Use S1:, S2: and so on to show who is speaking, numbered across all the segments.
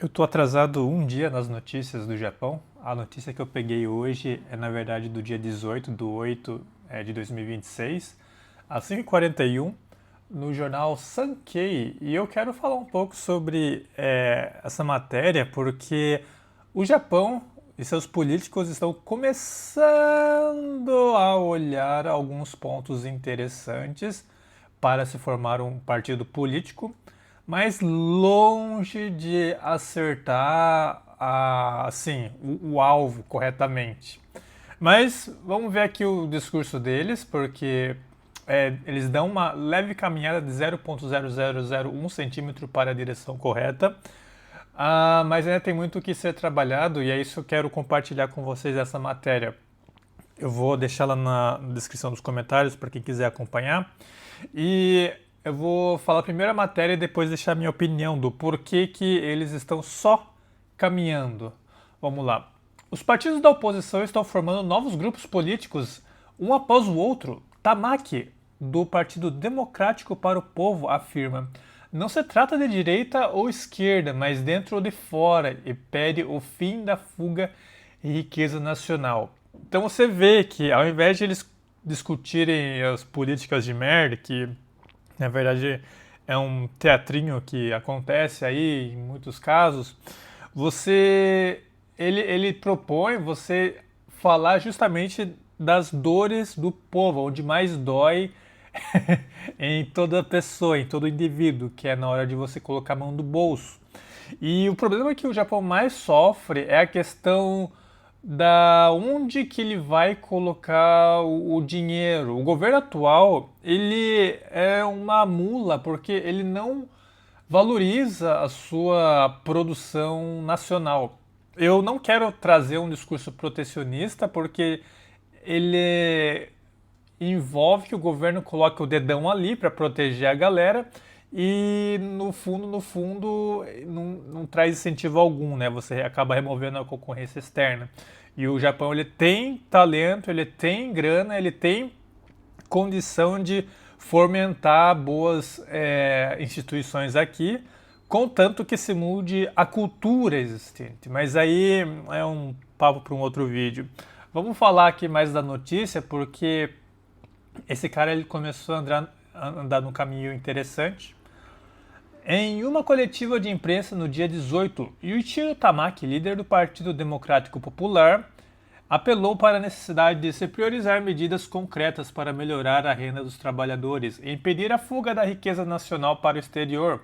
S1: Eu tô atrasado um dia nas notícias do Japão. A notícia que eu peguei hoje é, na verdade, do dia 18 de 8 de 2026, às 5h41, no jornal Sankei. E eu quero falar um pouco sobre essa matéria, porque o Japão e seus políticos estão começando a olhar alguns pontos interessantes para se formar um partido político, mas longe de acertar assim, o alvo corretamente. Mas vamos ver aqui o discurso deles, porque eles dão uma leve caminhada de 0,0001 centímetro para a direção correta. Mas ainda tem muito o que ser trabalhado e é isso que eu quero compartilhar com vocês essa matéria. Eu vou deixá-la na descrição dos comentários para quem quiser acompanhar. E eu vou falar primeiro a matéria e depois deixar a minha opinião do porquê que eles estão só caminhando. Vamos lá. Os partidos da oposição estão formando novos grupos políticos, um após o outro. Tamaki, do Partido Democrático para o Povo, afirma: não se trata de direita ou esquerda, mas dentro ou de fora, e pede o fim da fuga e riqueza nacional. Então você vê que ao invés de eles discutirem as políticas de merda, que na verdade é um teatrinho que acontece aí em muitos casos, ele propõe você falar justamente das dores do povo, onde mais dói em toda pessoa, em todo indivíduo, que é na hora de você colocar a mão no bolso. E o problema que o Japão mais sofre é a questão da onde que ele vai colocar o dinheiro. O governo atual, ele é uma mula porque ele não valoriza a sua produção nacional. Eu não quero trazer um discurso protecionista porque ele envolve que o governo coloque o dedão ali para proteger a galera e no fundo, não traz incentivo algum, né? Você acaba removendo a concorrência externa. E o Japão, ele tem talento, ele tem grana, ele tem condição de fomentar boas instituições aqui, contanto que se mude a cultura existente. Mas aí é um papo para um outro vídeo. Vamos falar aqui mais da notícia, porque esse cara ele começou a andar num caminho interessante. Em uma coletiva de imprensa no dia 18, Yuichiro Tamaki, líder do Partido Democrático Popular, apelou para a necessidade de se priorizar medidas concretas para melhorar a renda dos trabalhadores e impedir a fuga da riqueza nacional para o exterior,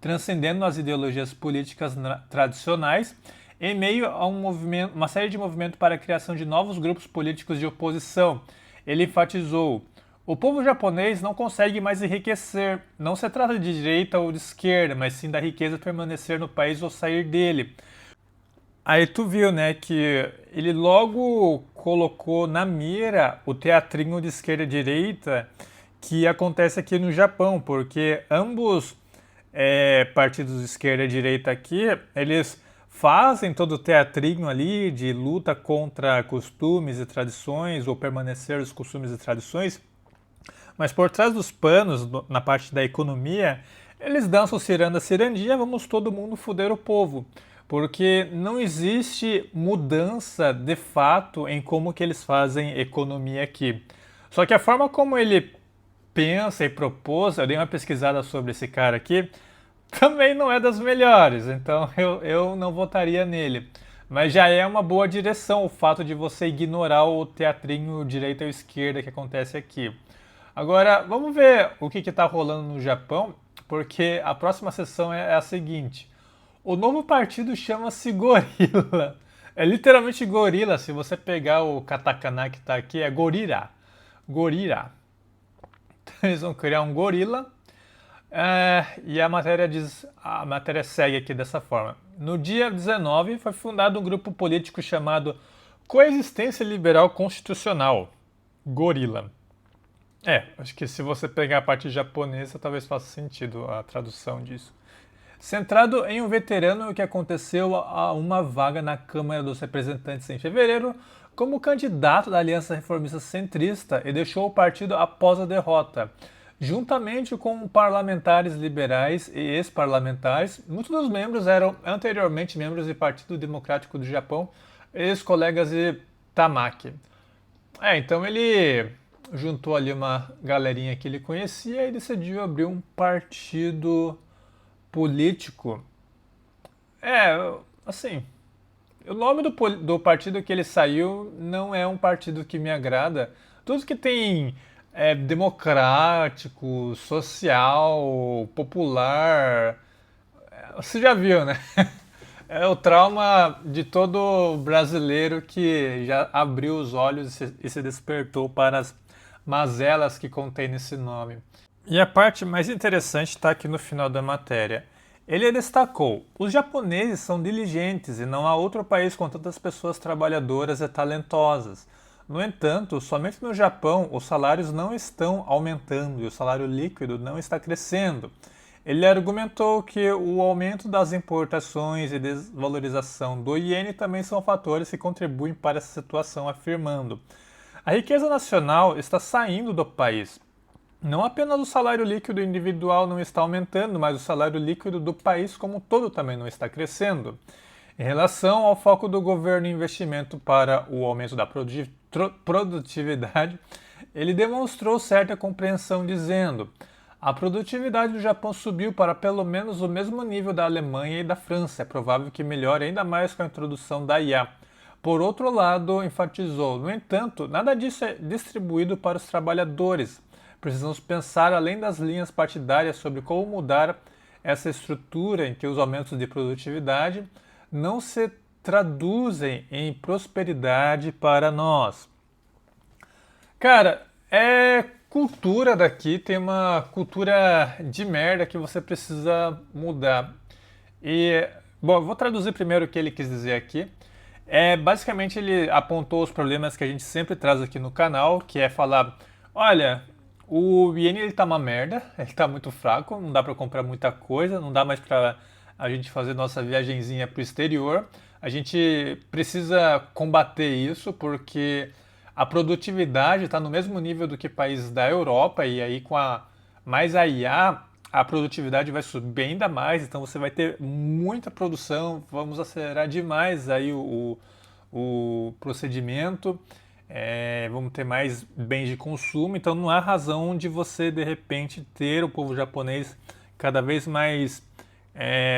S1: transcendendo as ideologias políticas tradicionais, em meio a uma série de movimentos para a criação de novos grupos políticos de oposição. Ele enfatizou: o povo japonês não consegue mais enriquecer. Não se trata de direita ou de esquerda, mas sim da riqueza permanecer no país ou sair dele. Aí tu viu, né, que ele logo colocou na mira o teatrinho de esquerda e direita que acontece aqui no Japão, porque ambos partidos de esquerda e direita aqui, eles fazem todo o teatrinho ali de luta contra costumes e tradições ou permanecer os costumes e tradições, mas por trás dos panos, na parte da economia, eles dançam ciranda cirandia, vamos todo mundo foder o povo. Porque não existe mudança de fato em como que eles fazem economia aqui. Só que a forma como ele pensa e propôs, eu dei uma pesquisada sobre esse cara aqui, também não é das melhores, então eu não votaria nele. Mas já é uma boa direção o fato de você ignorar o teatrinho direita ou esquerda que acontece aqui. Agora, vamos ver o que está rolando no Japão, porque a próxima sessão é a seguinte. O novo partido chama-se Gorila. É literalmente gorila. Se você pegar o katakana que está aqui, é gorira. Gorira. Então, eles vão criar um gorila. E a matéria segue aqui dessa forma. No dia 19 foi fundado um grupo político chamado Coexistência Liberal Constitucional. Gorila. Acho que se você pegar a parte japonesa, talvez faça sentido a tradução disso. Centrado em um veterano que aconteceu a uma vaga na Câmara dos Representantes em fevereiro como candidato da Aliança Reformista Centrista e deixou o partido após a derrota. juntamente com parlamentares liberais e ex-parlamentares. Muitos dos membros eram anteriormente membros do Partido Democrático do Japão, ex-colegas de Tamaki. Então ele juntou ali uma galerinha que ele conhecia e decidiu abrir um partido político. Assim, o nome do partido que ele saiu não é um partido que me agrada. Tudo que tem democrático, social, popular, você já viu, né? É o trauma de todo brasileiro que já abriu os olhos e se despertou para as mazelas que contém nesse nome. E a parte mais interessante está aqui no final da matéria. Ele destacou: os japoneses são diligentes e não há outro país com tantas pessoas trabalhadoras e talentosas. No entanto, somente no Japão os salários não estão aumentando e o salário líquido não está crescendo. Ele argumentou que o aumento das importações e desvalorização do iene também são fatores que contribuem para essa situação, afirmando: a riqueza nacional está saindo do país. Não apenas o salário líquido individual não está aumentando, mas o salário líquido do país como um todo também não está crescendo. Em relação ao foco do governo em investimento para o aumento da produtividade, ele demonstrou certa compreensão, dizendo: a produtividade do Japão subiu para pelo menos o mesmo nível da Alemanha e da França. É provável que melhore ainda mais com a introdução da IA. Por outro lado, enfatizou: no entanto, nada disso é distribuído para os trabalhadores. Precisamos pensar além das linhas partidárias sobre como mudar essa estrutura em que os aumentos de produtividade não se traduzem em prosperidade para nós. Cara, cultura daqui, tem uma cultura de merda que você precisa mudar. Bom, eu vou traduzir primeiro o que ele quis dizer aqui. Basicamente ele apontou os problemas que a gente sempre traz aqui no canal, que é falar: olha, o iene ele tá uma merda, ele tá muito fraco, não dá para comprar muita coisa, não dá mais para a gente fazer nossa viagenzinha pro exterior. A gente precisa combater isso porque a produtividade está no mesmo nível do que países da Europa e aí mais a IA, a produtividade vai subir ainda mais, então você vai ter muita produção, vamos acelerar demais aí o procedimento. Vamos ter mais bens de consumo, então não há razão de você de repente ter o povo japonês cada vez mais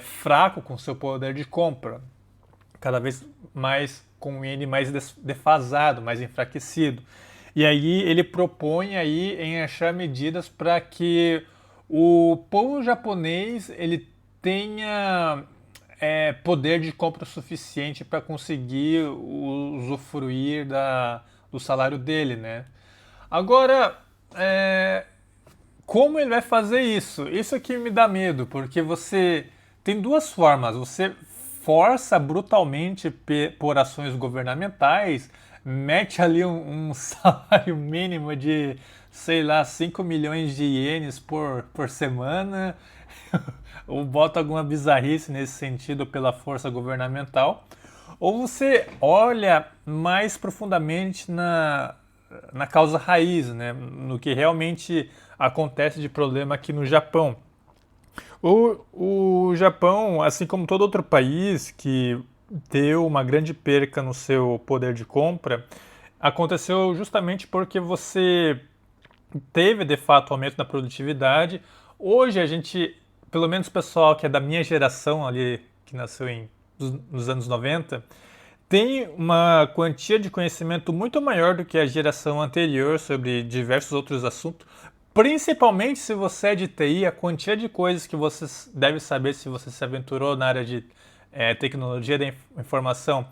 S1: fraco com seu poder de compra, cada vez mais com o iene mais defasado, mais enfraquecido. E aí ele propõe aí em achar medidas para que o povo japonês ele tenha poder de compra suficiente para conseguir usufruir do salário dele, né? Agora, como ele vai fazer isso? Isso aqui me dá medo, porque você tem duas formas. Você força brutalmente por ações governamentais, mete ali um salário mínimo de, sei lá, 5 milhões de ienes por semana, ou bota alguma bizarrice nesse sentido pela força governamental, ou você olha mais profundamente na causa raiz, né, no que realmente acontece de problema aqui no Japão. O Japão, assim como todo outro país que deu uma grande perca no seu poder de compra, aconteceu justamente porque você teve de fato um aumento na produtividade. Hoje a gente, pelo menos o pessoal que é da minha geração ali, que nasceu nos anos 90, tem uma quantia de conhecimento muito maior do que a geração anterior sobre diversos outros assuntos. Principalmente se você é de TI, a quantia de coisas que você deve saber se você se aventurou na área de tecnologia da informação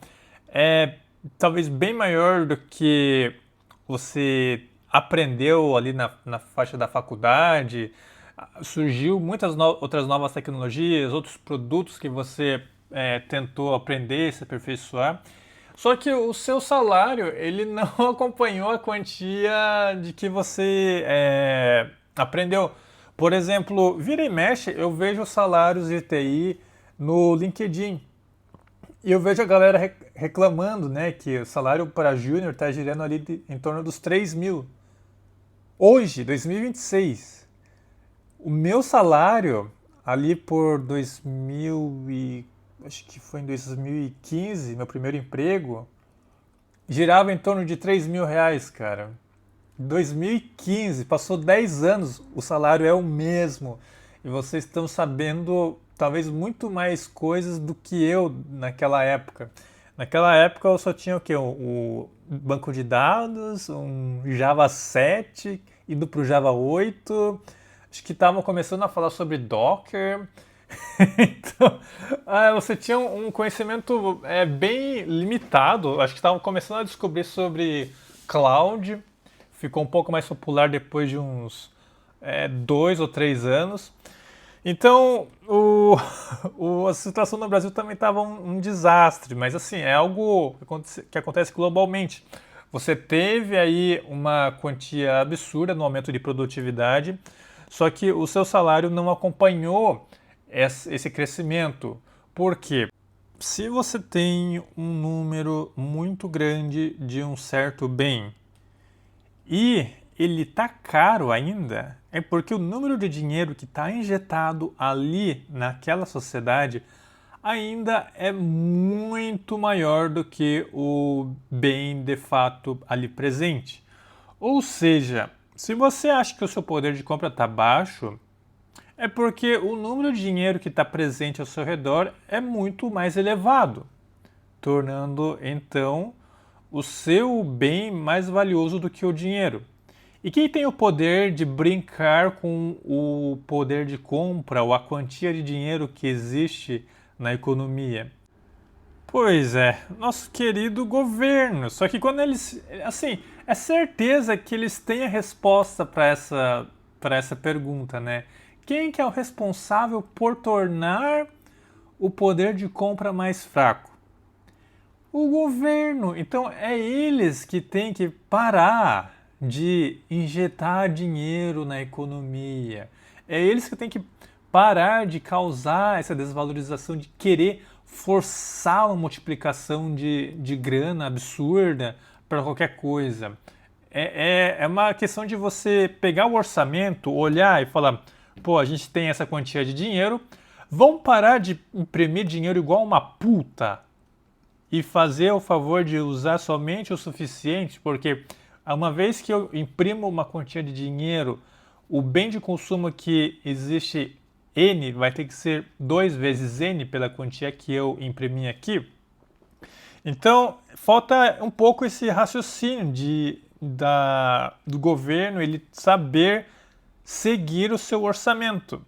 S1: é talvez bem maior do que você aprendeu ali na faixa da faculdade. Surgiu muitas outras novas tecnologias, outros produtos que você tentou aprender, se aperfeiçoar. Só que o seu salário, ele não acompanhou a quantia de que você aprendeu. Por exemplo, vira e mexe, eu vejo salários de TI no LinkedIn. E eu vejo a galera reclamando, né, que o salário para júnior está girando ali em torno dos 3 mil. Hoje, 2026. O meu salário, ali por 2000 e... acho que foi em 2015, meu primeiro emprego, girava em torno de R$ 3.000, cara. 2015, passou 10 anos, o salário é o mesmo. E vocês estão sabendo talvez muito mais coisas do que eu naquela época. Naquela época eu só tinha o quê? O banco de dados, um Java 7, indo para o Java 8. Acho que estavam começando a falar sobre Docker. Então, você tinha um conhecimento bem limitado. Acho que estavam começando a descobrir sobre cloud. Ficou um pouco mais popular depois de uns 2 ou 3 anos. Então, a situação no Brasil também estava um desastre, mas assim, é algo que acontece globalmente. Você teve aí uma quantia absurda no aumento de produtividade, só que o seu salário não acompanhou esse crescimento. Por quê? Se você tem um número muito grande de um certo bem e ele tá caro ainda, é porque o número de dinheiro que está injetado ali naquela sociedade ainda é muito maior do que o bem de fato ali presente. Ou seja, se você acha que o seu poder de compra está baixo, é porque o número de dinheiro que está presente ao seu redor é muito mais elevado, tornando então o seu bem mais valioso do que o dinheiro. E quem tem o poder de brincar com o poder de compra ou a quantia de dinheiro que existe na economia? Pois é, nosso querido governo. Só que quando eles, assim, é certeza que eles têm a resposta para essa pergunta, né? Quem que é o responsável por tornar o poder de compra mais fraco? O governo. Então é eles que têm que parar de injetar dinheiro na economia. É eles que têm que parar de causar essa desvalorização, de querer forçar uma multiplicação de grana absurda para qualquer coisa. É uma questão de você pegar o orçamento, olhar e falar: pô, a gente tem essa quantia de dinheiro, vamos parar de imprimir dinheiro igual uma puta e fazer o favor de usar somente o suficiente, porque uma vez que eu imprimo uma quantia de dinheiro, o bem de consumo que existe N vai ter que ser 2 vezes N pela quantia que eu imprimi aqui. Então, falta um pouco esse raciocínio do governo, ele saber seguir o seu orçamento.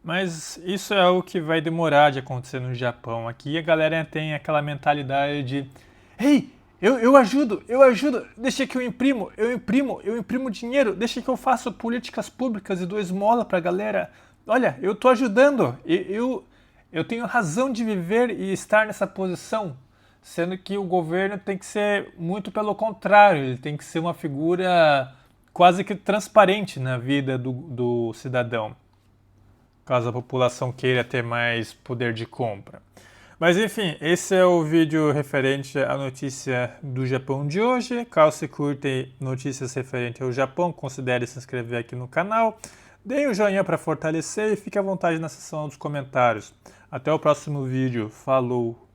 S1: Mas isso é algo que vai demorar de acontecer no Japão. Aqui a galera tem aquela mentalidade de: hey, eu ajudo, deixa que eu imprimo dinheiro, deixa que eu faço políticas públicas e dou esmola pra galera. Olha, eu tô ajudando, eu tenho razão de viver e estar nessa posição. Sendo que o governo tem que ser muito pelo contrário, ele tem que ser uma figura quase que transparente na vida do cidadão, caso a população queira ter mais poder de compra. Mas enfim, esse é o vídeo referente à notícia do Japão de hoje. Caso você curte notícias referentes ao Japão, considere se inscrever aqui no canal. Deem um joinha para fortalecer e fique à vontade na seção dos comentários. Até o próximo vídeo. Falou!